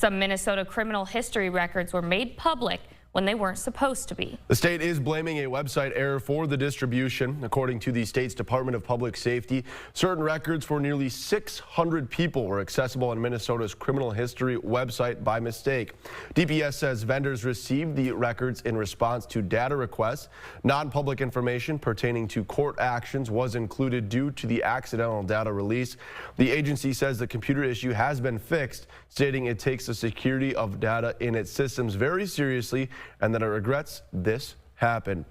Some Minnesota criminal history records were made public when they weren't supposed to be. The state is blaming a website error for the distribution. According to the state's Department of Public Safety, certain records for nearly 600 people were accessible on Minnesota's criminal history website by mistake. DPS says vendors received the records in response to data requests. Non-public information pertaining to court actions was included due to the accidental data release. The agency says the computer issue has been fixed, stating it takes the security of data in its systems very seriously and that it regrets this happened.